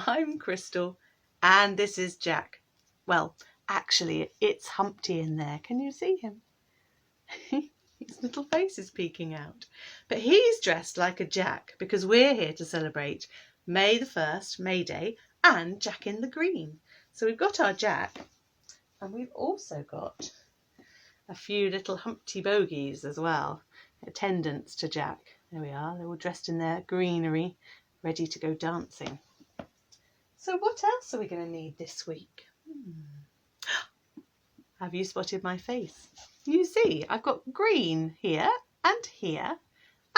I'm Crystal and this is Jack. Well, actually it's Humpty in there. Can you see him? His little face is peeking out. But he's dressed like a Jack because we're here to celebrate May the 1st, May Day, and Jack in the Green. So we've got our Jack and we've also got a few little Humpty bogies as well, attendants to Jack. There we are, they're all dressed in their greenery, ready to go dancing. So what else are we going to need this week? Have you spotted my face? You see, I've got green here,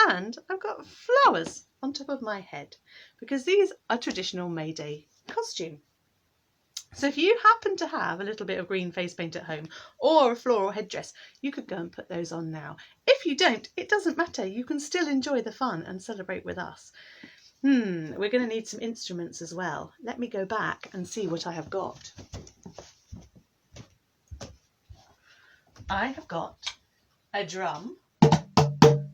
and I've got flowers on top of my head because these are traditional May Day costume. So if you happen to have a little bit of green face paint at home or a floral headdress, you could go and put those on now. If you don't, it doesn't matter. You can still enjoy the fun and celebrate with us. We're going to need some instruments as well. Let me go back and see what I have got. I have got a drum.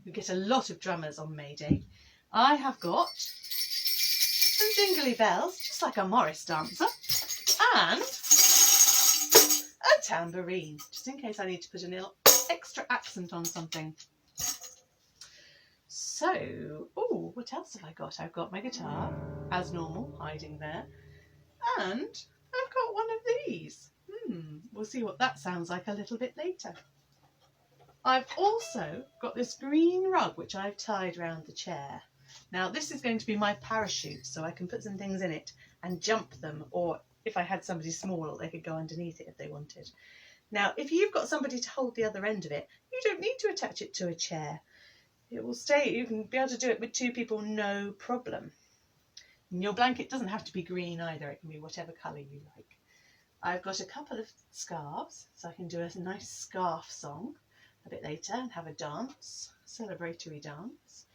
We get a lot of drummers on May Day. I have got some jingly bells, just like a Morris dancer, and a tambourine, just in case I need to put a little extra accent on something. So, what else have I got? I've got my guitar, as normal, hiding there, and I've got one of these. We'll see what that sounds like a little bit later. I've also got this green rug which I've tied round the chair. Now this is going to be my parachute, so I can put some things in it and jump them, or if I had somebody small they could go underneath it if they wanted. Now if you've got somebody to hold the other end of it, you don't need to attach it to a chair. It will stay, you can be able to do it with two people, no problem. And your blanket doesn't have to be green either, it can be whatever colour you like. I've got a couple of scarves, so I can do a nice scarf song a bit later and have a dance, celebratory dance.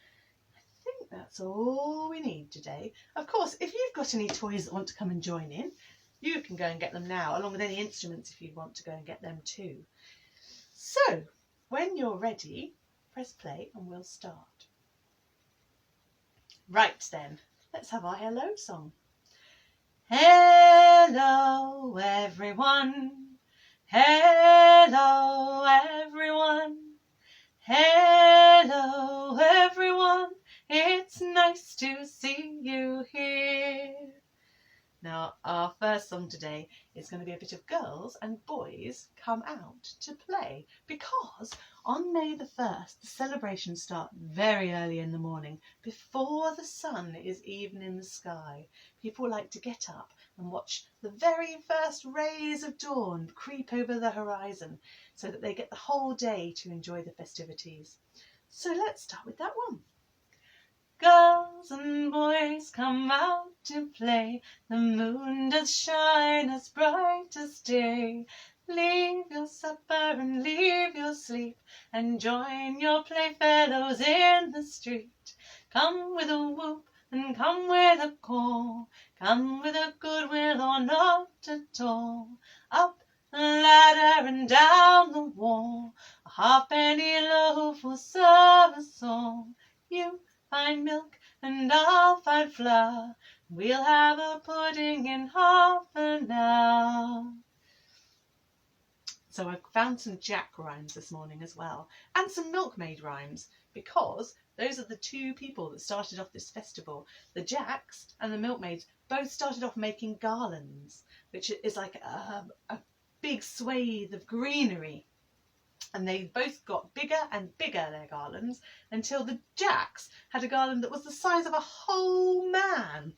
I think that's all we need today. Of course, if you've got any toys that want to come and join in, you can go and get them now, along with any instruments if you want to go and get them too. So, when you're ready, press play and we'll start. Right then, let's have our hello song. Hello everyone, hello everyone, hello everyone, it's nice to see you here. Now our first song today is going to be a bit of girls and boys come out to play, because on May the 1st the celebrations start very early in the morning, before the sun is even in the sky. People like to get up and watch the very first rays of dawn creep over the horizon so that they get the whole day to enjoy the festivities. So let's start with that one. Girls and boys come out to play, the moon does shine as bright as day. Leave your supper and leave your sleep, and join your playfellows in the street. Come with a whoop and come with a call, come with a goodwill or not at all. Up the ladder and down the wall, a halfpenny loaf will serve us all. You find milk and I'll find flour, we'll have a pudding in half an hour. So I found some Jack rhymes this morning as well, and some milkmaid rhymes, because those are the two people that started off this festival. The Jacks and the milkmaids both started off making garlands, which is like a big swathe of greenery. And they both got bigger and bigger, their garlands, until the Jacks had a garland that was the size of a whole man.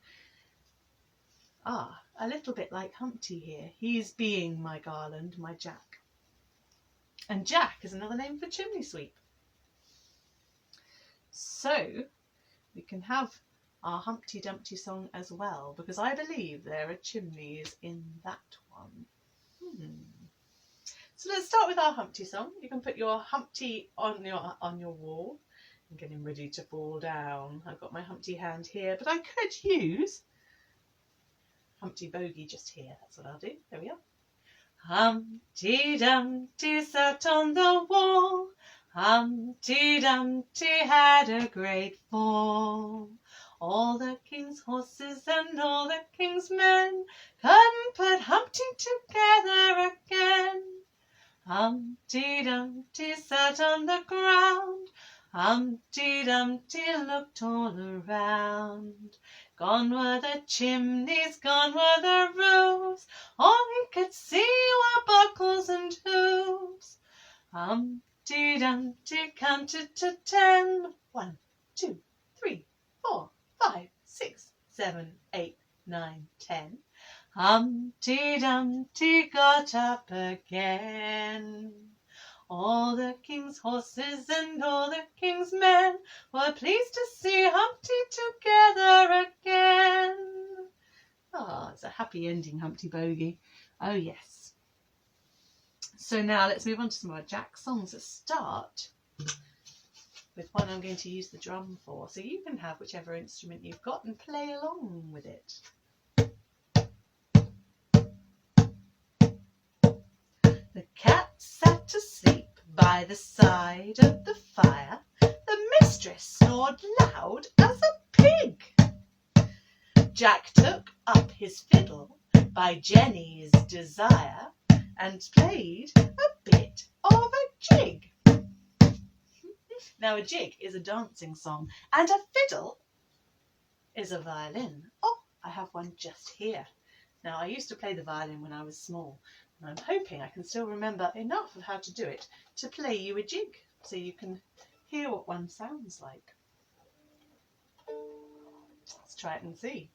A little bit like Humpty here. He's being my garland, my Jack. And Jack is another name for chimney sweep. So we can have our Humpty Dumpty song as well, because I believe there are chimneys in that one. So let's start with our Humpty song. You can put your Humpty on your wall and get him ready to fall down. I've got my Humpty hand here, but I could use Humpty Bogey just here. That's what I'll do. There we are. Humpty Dumpty sat on the wall. Humpty Dumpty had a great fall. All the king's horses and all the king's men couldn't put Humpty together again. Humpty Dumpty sat on the ground. Humpty Dumpty looked all around. Gone were the chimneys, gone were the roofs. All he could see were buckles and hoops. Humpty Dumpty counted to 10. 1, 2, 3, 4, 5, 6, 7, 8, 9, 10. Humpty Dumpty got up again. All the king's horses and all the king's men were pleased to see Humpty together again. Ah, it's a happy ending, Humpty Bogey. Oh yes. So now let's move on to some more Jack songs. Let's start with one I'm going to use the drum for. So you can have whichever instrument you've got and play along with it. The cat sat asleep by the side of the fire. The mistress snored loud as a pig. Jack took up his fiddle by Jenny's desire and played a bit of a jig. Now a jig is a dancing song and a fiddle is a violin. Oh, I have one just here. Now I used to play the violin when I was small. And I'm hoping I can still remember enough of how to do it to play you a jig so you can hear what one sounds like. Let's try it and see.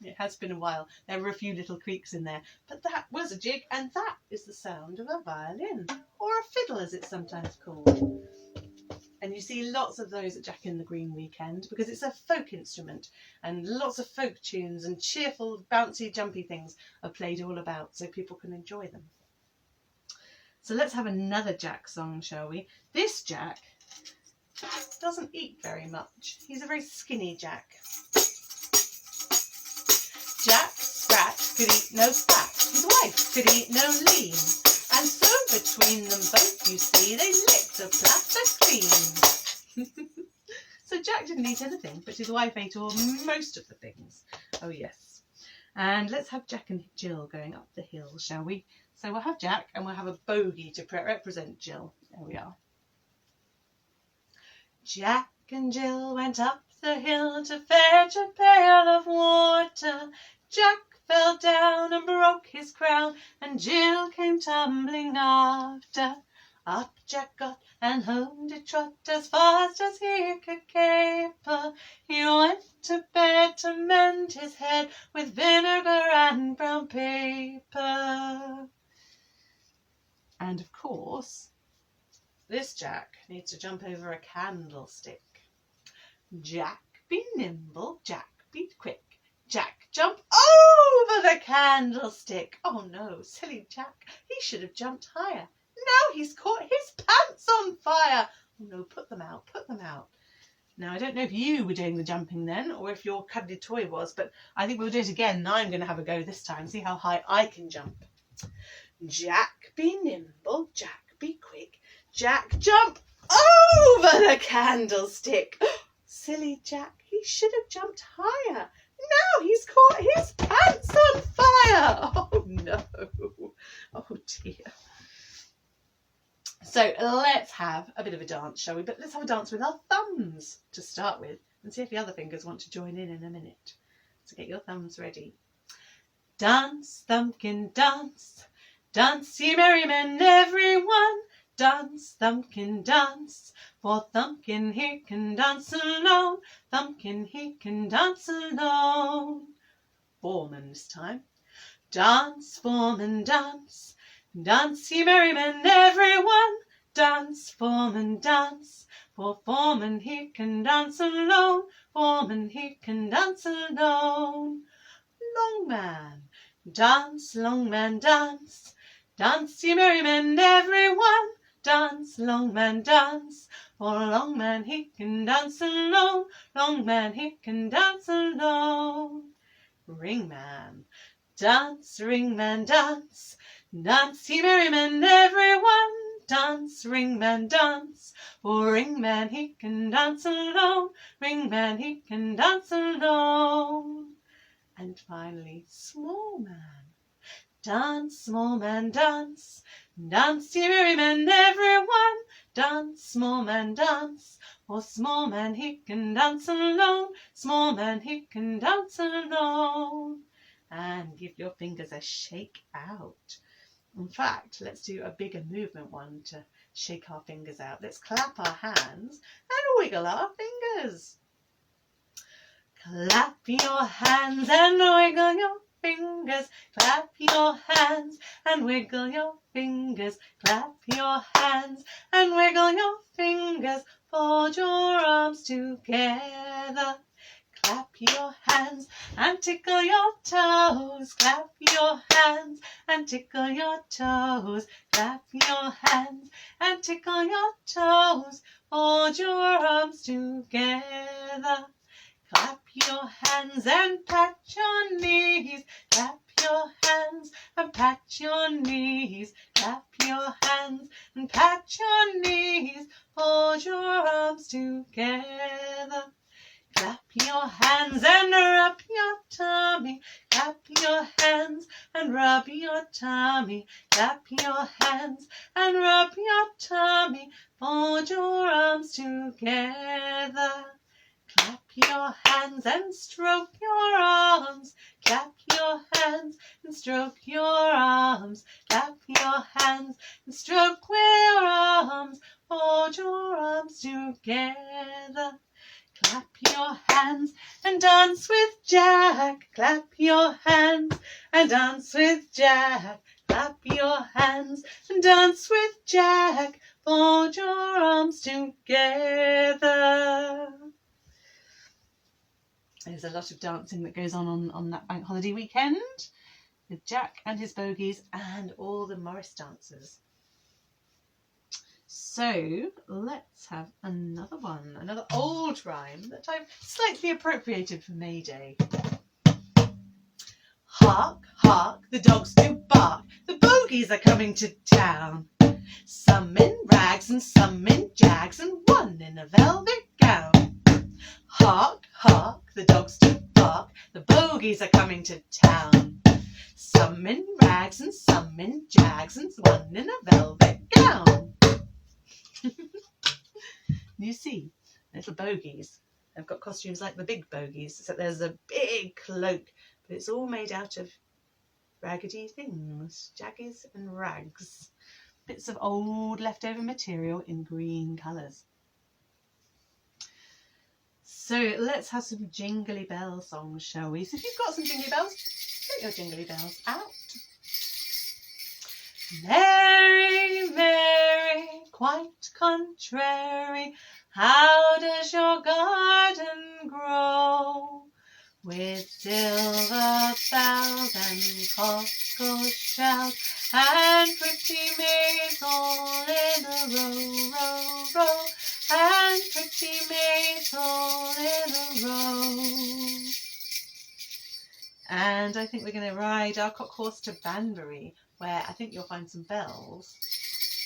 It has been a while. There were a few little creaks in there, but that was a jig, and that is the sound of a violin, or a fiddle as it's sometimes called. And you see lots of those at Jack in the Green weekend because it's a folk instrument, and lots of folk tunes and cheerful, bouncy, jumpy things are played all about so people can enjoy them. So let's have another Jack song, shall we? This Jack doesn't eat very much. He's a very skinny Jack. Jack Sprat could eat no fat, his wife could eat no lean, and so between them both, you see, they licked the platter clean. So Jack didn't eat anything, but his wife ate most of the things. Oh yes. And let's have Jack and Jill going up the hill, shall we? So we'll have Jack and we'll have a bogey to represent Jill. There we are. Jack and Jill went up the hill to fetch a pail of water. Jack fell down and broke his crown, and Jill came tumbling after. Up Jack got and home did trot as fast as he could caper. He went to bed to mend his head with vinegar and brown paper. And of course, this Jack needs to jump over a candlestick. Jack be nimble, Jack be quick. Jack jump over the candlestick. Oh no, silly Jack, he should have jumped higher. Now he's caught his pants on fire. Oh no, put them out, put them out. Now I don't know if you were doing the jumping then or if your cuddly toy was, but I think we'll do it again. Now I'm going to have a go this time, see how high I can jump. Jack be nimble, Jack be quick. Jack jump over the candlestick. Silly Jack, he should have jumped higher. Now he's caught his pants on fire. Oh no. Oh dear. So let's have a bit of a dance, shall we? But let's have a dance with our thumbs to start with and see if the other fingers want to join in a minute. So get your thumbs ready. Dance, thumbkin, dance. Dance, ye merry men, everyone. Dance, thumbkin, dance. For Thumbkin, he can dance alone. Thumbkin, he can dance alone. Foreman this time. Dance, foreman, dance. Dance, ye merry men, everyone. Dance, foreman, dance. For Foreman, he can dance alone. Foreman, he can dance alone. Long man, dance, long man, dance. Dance, ye merry men, everyone, dance, long man, dance. For a long man he can dance alone, long man he can dance alone. Ringman, dance, ringman, dance. Dance, ye merry men, everyone, dance, ringman, dance. For ringman he can dance alone, ringman he can dance alone. And finally, small man. Dance, small man, dance. Dance, ye merry men, everyone, dance, small man, dance. For small man he can dance alone, small man he can dance alone. And give your fingers a shake out. In fact, let's do a bigger movement one to shake our fingers out. Let's clap our hands and wiggle our fingers. Clap your hands and wiggle your fingers. Clap your hands and wiggle your fingers. Clap your hands and wiggle your fingers. Fold your arms together. Clap your hands and tickle your toes. Clap your hands and tickle your toes. Clap your hands and tickle your toes. Fold your arms together. Clap your hands and pat your knees. Clap your hands and pat your knees. Clap your hands and pat your knees. Fold your arms together. Clap your hands and rub your tummy. Clap your hands and rub your tummy. Clap your hands and rub your tummy. Fold your arms together. Clap your hands and stroke your arms. Clap your hands and stroke your arms. Clap your hands and stroke your arms. Fold your arms together. Clap your hands and dance with Jack. Clap your hands and dance with Jack. Clap your hands and dance with Jack. Fold your arms together. There's a lot of dancing that goes on that bank holiday weekend with Jack and his bogies and all the Morris dancers. So let's have another one, another old rhyme that I've slightly appropriated for May Day. Hark, hark, the dogs do bark, the bogies are coming to town. Some in rags and some in jags and one in a velvet gown. Hark, hark, the dogs do bark, the bogies are coming to town. Some in rags and some in jags and one in a velvet gown. You see, little bogies. They've got costumes like the big bogies, except there's a big cloak, but it's all made out of raggedy things, jaggies and rags. Bits of old leftover material in green colours. So let's have some Jingly Bell songs, shall we? So if you've got some jingly bells, get your jingly bells out. Mary, Mary, quite contrary, how does your garden grow? With silver bells and cockle shells and pretty maids all in a row, row, row, and pretty maids all in a row. And I think we're going to ride our cock horse to Banbury, where I think you'll find some bells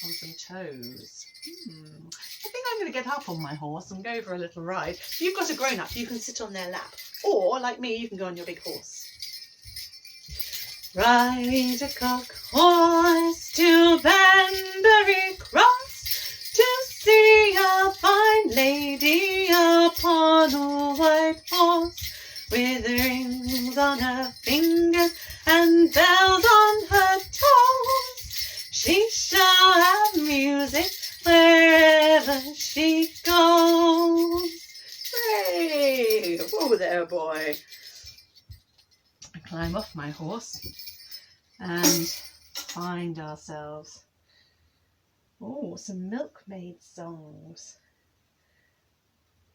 on some toes. I think I'm going to get up on my horse and go for a little ride. If you've got a grown-up, you can sit on their lap. Or, like me, you can go on your big horse. Ride a cock horse to Banbury Cross to see a fine lady upon a white horse, with rings on her fingers and bells on her toes. She shall have music wherever she goes. Hey! Whoa there, boy. I climb off my horse and find ourselves some milkmaid songs.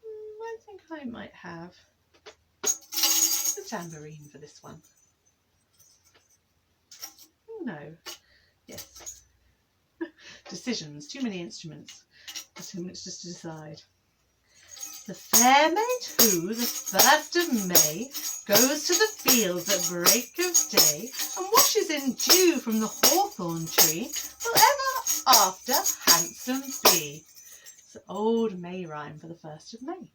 I think I might have the tambourine for this one. No, Yes. Decisions. Too many instruments. Too much just to decide. The fair maid who, the 1st of May, goes to the fields at break of day, and washes in dew from the hawthorn tree, will ever after handsome be. It's an old May rhyme for the 1st of May.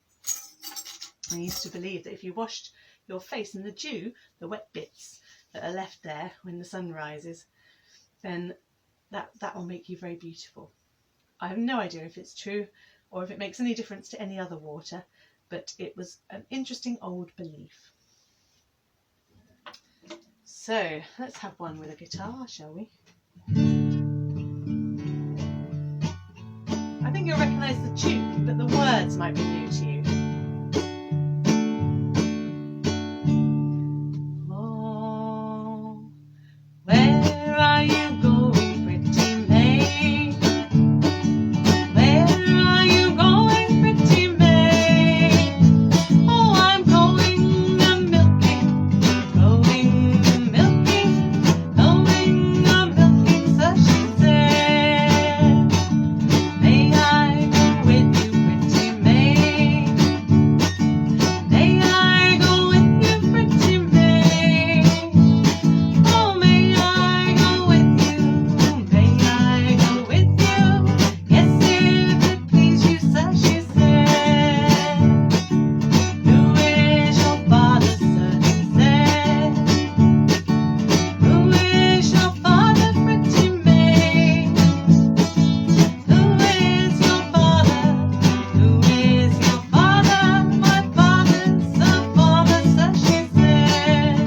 I used to believe that if you washed your face in the dew, the wet bits that are left there when the sun rises, then that will make you very beautiful. I have no idea if it's true or if it makes any difference to any other water, but it was an interesting old belief. So let's have one with a guitar, shall we? I think you'll recognise the tune, but the words might be new to you. Oh, where are you going, pretty maid? Where are you going, pretty maid? Oh, I'm going a-milking, going a-milking, going a-milking, so she said. May I go with you, pretty maid? May I go with you, pretty maid? Oh, may I go with you? May I go with you? Yes, if it please you, sir, she said. Who is your father, sir? She said. Who is your father, pretty maid? Who is your father? Who is your father? My father's a farmer, sir, she said.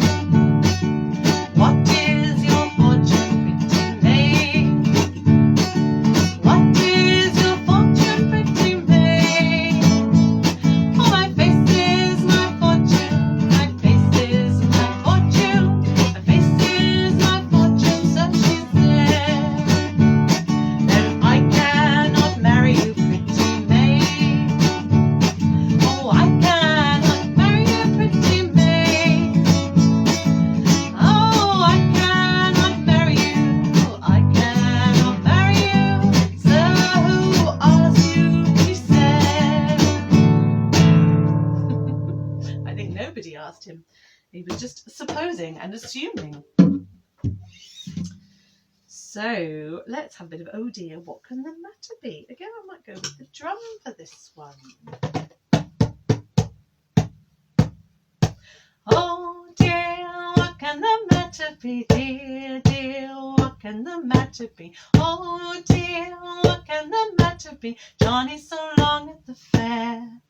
What is your fortune, pretty maid? What is your fortune, pretty maid? Oh, my face is my fortune, my face is my fortune, my face is my fortune, so she said. No, I cannot marry you, pretty maid. Oh, I cannot marry you, pretty maid. Oh, I cannot marry you, I cannot marry you. So who asked you, she said. I think nobody asked him. He was just supposing and assuming. So let's have a bit of oh dear, what can the matter be? Again, I might go with the drum for this one. Oh dear, what can the matter be? Dear, dear, what can the matter be? Oh dear, what can the matter be? Johnny's so long at the fair.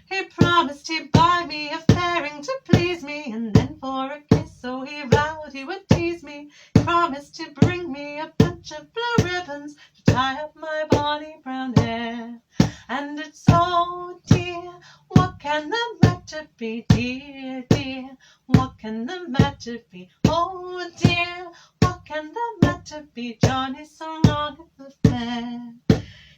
He promised he'd buy me a fairing to please me, and then for a kiss, so he vowed he would tease me. He promised to bring me a bunch of blue ribbons to tie up my bonny brown hair. And it's oh dear, what can the matter be? Dear, dear, what can the matter be? Oh dear, what can the matter be? Johnny's so long at the fair.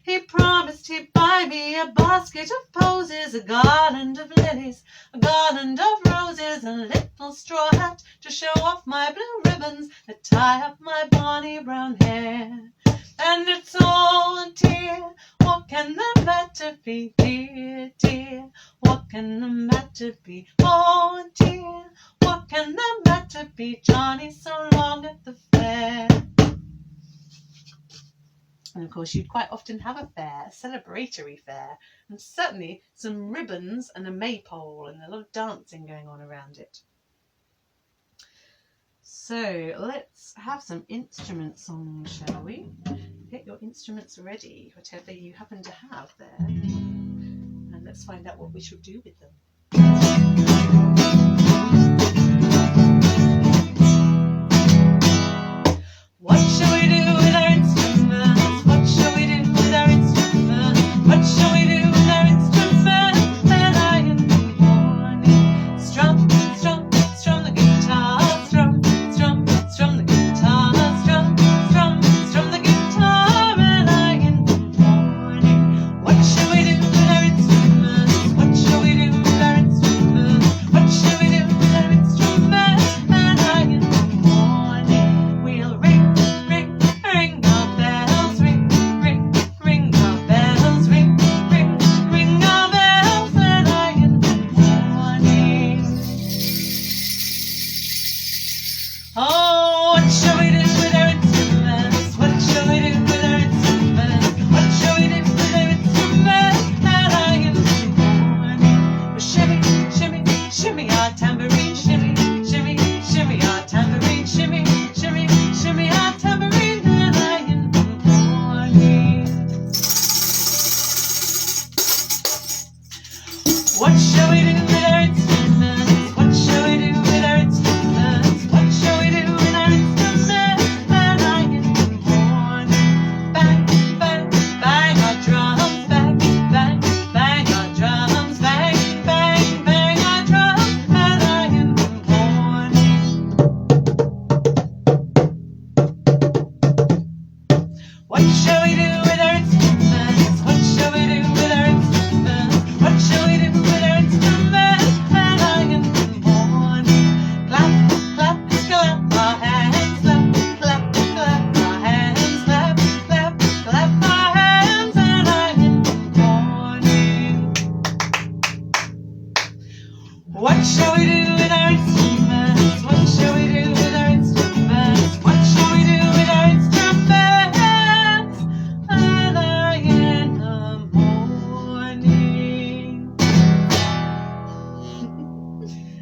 He promised he'd buy me a basket of posies, a garland of lilies, a garland of roses, a little straw hat to show off my blue ribbons that tie up my bonny brown hair. And it's oh dear, what can the matter be? Dear, dear, what can the matter be? Oh dear, what can the matter be? Johnny's so long at the fair. And of course, you'd quite often have a fair, a celebratory fair, and certainly some ribbons and a maypole and a lot of dancing going on around it. So let's have some instrument songs, shall we? Get your instruments ready, whatever you happen to have there, and let's find out what we should do with them. What shall we do with our instruments? What shall we do with our instruments? What shall we do with our instruments? When I in the morning strum, strum, strum the guitar, strum, strum, strum the guitar, strum, strum, strum the guitar. When I in the morning, what shall we do with our instruments? What shall we do with our instruments? What shall we do with our instruments? When I in the morning, we'll ring, ring, What shall we do with our instruments? What shall we do with our instruments? What shall we do with our instruments? When I in the morning, bang, bang, bang our drums, bang, bang, bang our drums, bang, bang, bang our drums. When I in the morning. What shall we do with our instruments? What shall we do with our instruments? What shall we do with our instruments? When I in the morning, clap, clap, clap our hands, clap, clap, clap our hands, clap, clap, clap our hands. When I in the morning. What shall we do with our instruments? What shall we do with our instruments? What shall we do with our instruments? Early in the morning.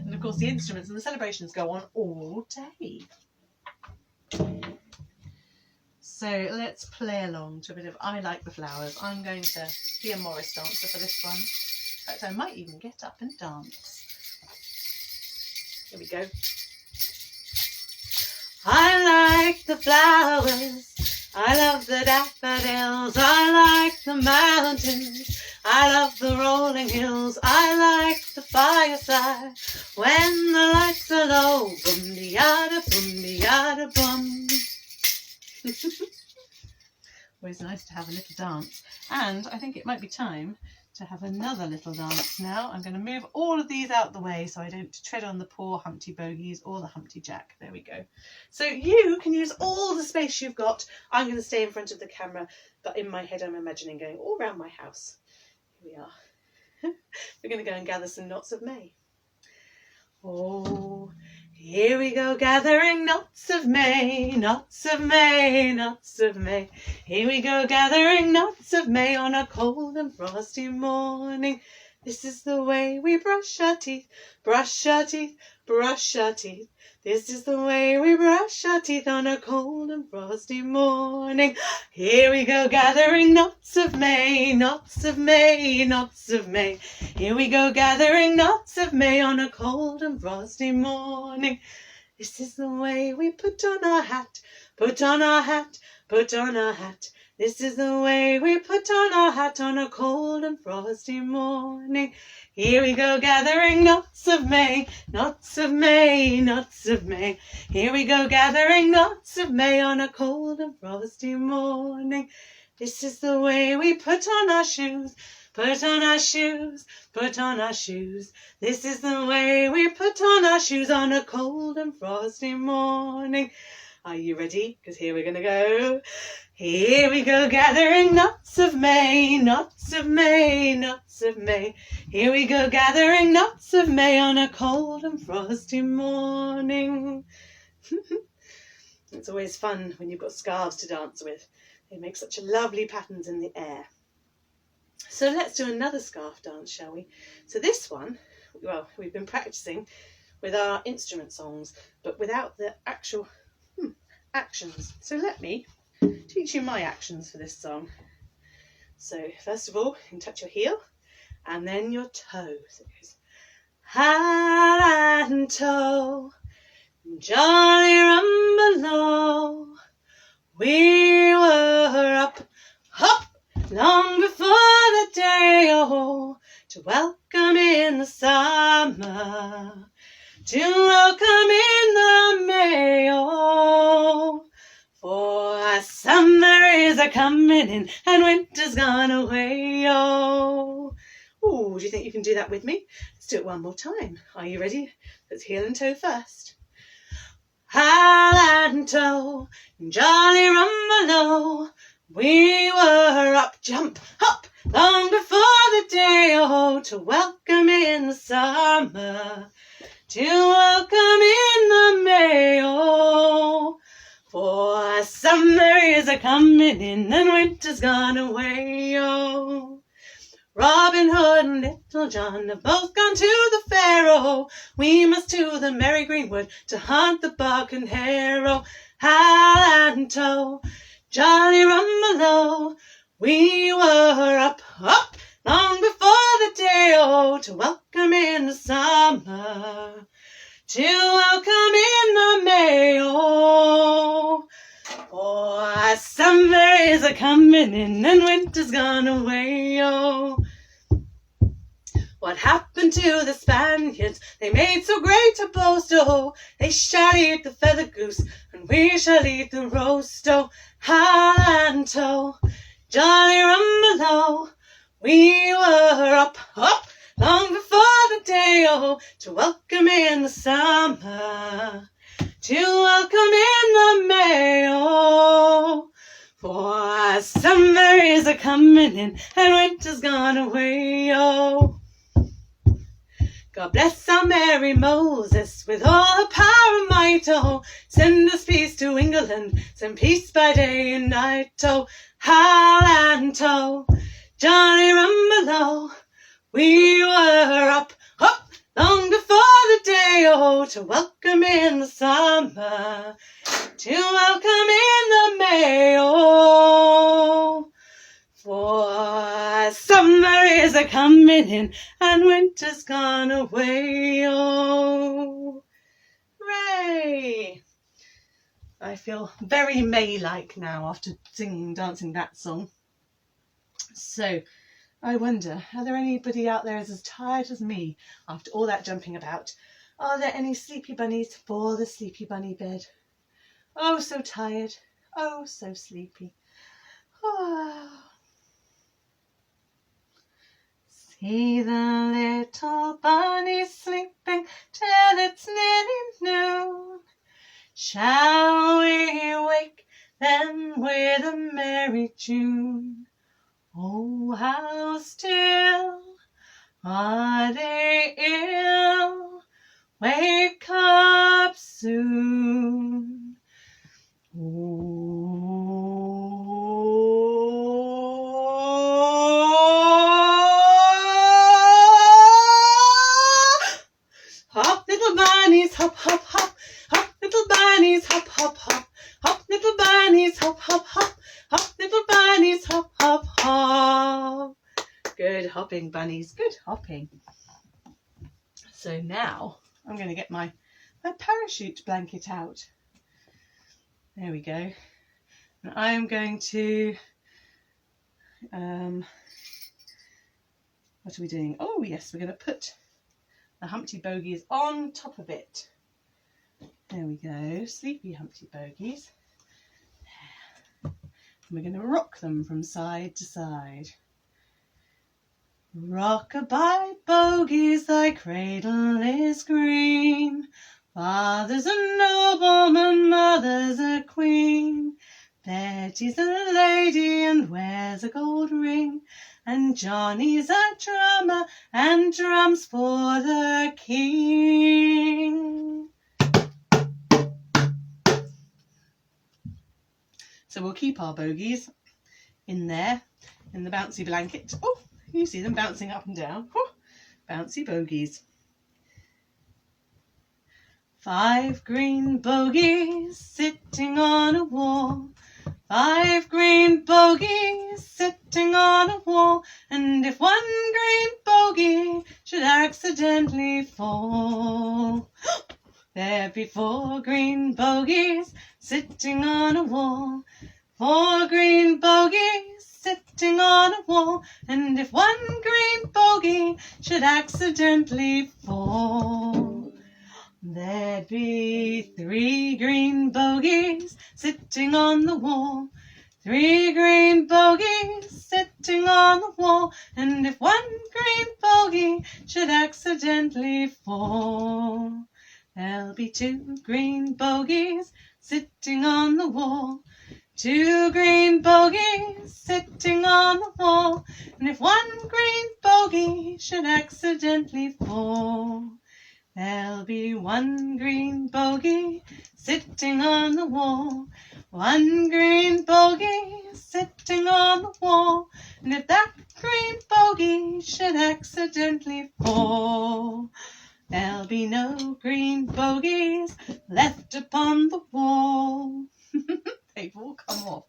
And of course the instruments and the celebrations go on all day. So let's play along to a bit of I Like the Flowers. I'm going to be a Morris dancer for this one. In fact, I might even get up and dance. Here we go. I like the flowers, I love the daffodils, I like the mountains, I love the rolling hills, I like the fireside when the lights are low, boom-de-yada, bum. Always nice to have a little dance, and I think it might be time to have another little dance now. I'm going to move all of these out the way so I don't tread on the poor Humpty Bogies or the Humpty Jack. There we go. So you can use all the space you've got. I'm going to stay in front of the camera, but in my head I'm imagining going all around my house. Here we are. We're going to go and gather some knots of May. Oh, here we go, gathering knots of May, knots of May, knots of May. Here we go, gathering knots of May on a cold and frosty morning. This is the way we brush our teeth, brush our teeth, brush our teeth. This is the way we brush our teeth on a cold and frosty morning. Here we go, gathering knots of May, knots of May, knots of May. Here we go, gathering knots of May on a cold and frosty morning. This is the way we put on our hat, put on our hat, put on our hat. This is the way we put on our hat on a cold and frosty morning. Here we go, gathering knots of May, knots of May, knots of May. Here we go, gathering knots of May on a cold and frosty morning. This is the way we put on our shoes, put on our shoes, put on our shoes. This is the way we put on our shoes on a cold and frosty morning. Are you ready? Because here we're going to go. Here we go, gathering knots of May, knots of May, knots of May. Here we go, gathering knots of May on a cold and frosty morning. It's always fun when you've got scarves to dance with. They make such lovely patterns in the air. So let's do another scarf dance, shall we? So this one, well, we've been practicing with our instrument songs, but without the actual actions. So let me teach you my actions for this song. So first of all, you can touch your heel and then your toe. So it goes hat and toe, jolly rumbelow. We were up, hop, long before the day, oh, to welcome in the summer, to welcome in the May, oh. For summer is a-coming in and winter's gone away, oh. Ooh, do you think you can do that with me? Let's do it one more time. Are you ready? Let's heel and toe first. Hat and toe, jolly rumbelow. We were up, jump, hop, long before the day, oh, to welcome in the summer, to welcome in the May, oh. For summer is a-coming in and winter's gone away, oh. Robin Hood and Little John have both gone to the fair, oh. We must to the merry greenwood to hunt the buck and hare, oh. Hat and toe, jolly rumbelow. We were up, up, long before the day, oh, to welcome coming in and winter's gone away, oh. What happened to the Spaniards? They made so great a boast, oh. They shall eat the feather goose, and we shall eat the roast, oh. Halanto, jolly rumbelow. We were up, long before the day, oh, to welcome in the summer, to welcome in the May, oh. For summer is a coming in, and winter's gone away, oh. God bless our merry Moses with all her power and might, oh. Send us peace to England, send peace by day and night, oh. Halanto, Johnny Rumbelow. We were up, long before the day, oh, to welcome in the summer, to welcome in the May, oh. For summer is a coming in and winter's gone away, oh. Hooray! I feel very May-like now after singing, dancing that song. So, I wonder, are there anybody out there as tired as me after all that jumping about? Are there any sleepy bunnies for the sleepy bunny bed? Oh, so tired. Oh, so sleepy. Oh. See the little bunny sleeping till it's nearly noon. Shall we wake them with a merry tune? Oh, how still are they ill? Wake up soon. Hop, little bunnies, hop, hop, hop. Hop, little bunnies, hop, hop, hop. Hop, little bunnies, hop, hop, hop. Hop, little bunnies, hop, hop, hop. Good hopping, bunnies, good hopping. So now I'm going to get my parachute blanket out. There we go. And I am going to, what are we doing? Oh yes, we're going to put the Humpty Bogies on top of it. There we go, sleepy Humpty Bogies. And we're going to rock them from side to side. Rock-a-bye, bogies, thy cradle is green. Father's a nobleman, mother's a queen. Betty's a lady and wears a gold ring. And Johnny's a drummer and drums for the king. So we'll keep our bogies in there, in the bouncy blanket. Oh, you see them bouncing up and down. Oh, bouncy bogies. 5 green bogies sitting on a wall. 5 green bogies sitting on a wall. And if one green bogey should accidentally fall, there'd be 4 green bogies sitting on a wall. 4 green bogies sitting on a wall. And if one green bogey should accidentally fall, there'd be 3 green bogies sitting on the wall. 3 green bogies sitting on the wall. And if one green bogey should accidentally fall, there'll be 2 green bogies sitting on the wall. 2 green bogies sitting on the wall. And if one green bogey should accidentally fall, there'll be 1 green bogey sitting on the wall. 1 green bogey sitting on the wall. And if that green bogey should accidentally fall, there'll be no green bogies left upon the wall. They've all come off.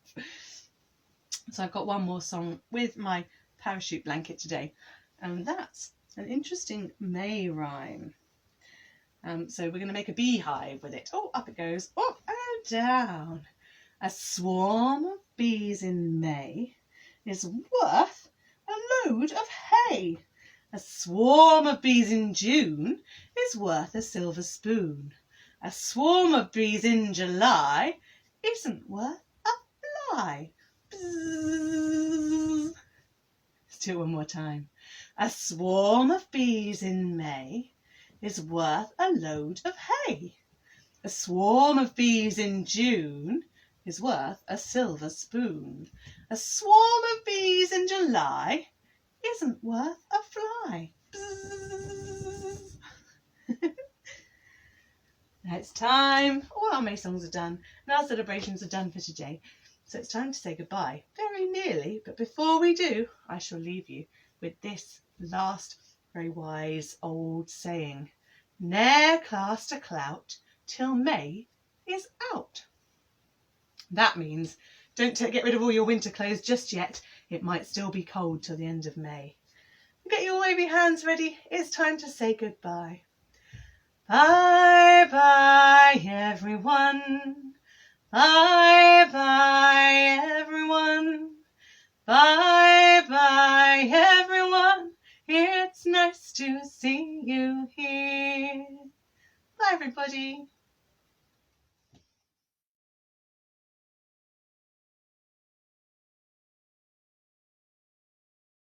So I've got one more song with my parachute blanket today, and that's an interesting May rhyme. So we're going to make a beehive with it. Oh, up it goes. Oh, and down. A swarm of bees in May is worth a load of hay. A swarm of bees in June is worth a silver spoon. A swarm of bees in July isn't worth a fly. Bzzz. Let's do it one more time. A swarm of bees in May is worth a load of hay. A swarm of bees in June is worth a silver spoon. A swarm of bees in July isn't worth a fly. Bzzz. Now it's time. All our May songs are done and our celebrations are done for today. So it's time to say goodbye. Very nearly, but before we do, I shall leave you with this last very wise old saying. Ne'er cast a clout till May is out. That means don't get rid of all your winter clothes just yet. It might still be cold till the end of May. Get your wavy hands ready. It's time to say goodbye. Bye bye everyone. Bye bye everyone. Bye bye everyone. It's nice to see you here. Bye everybody.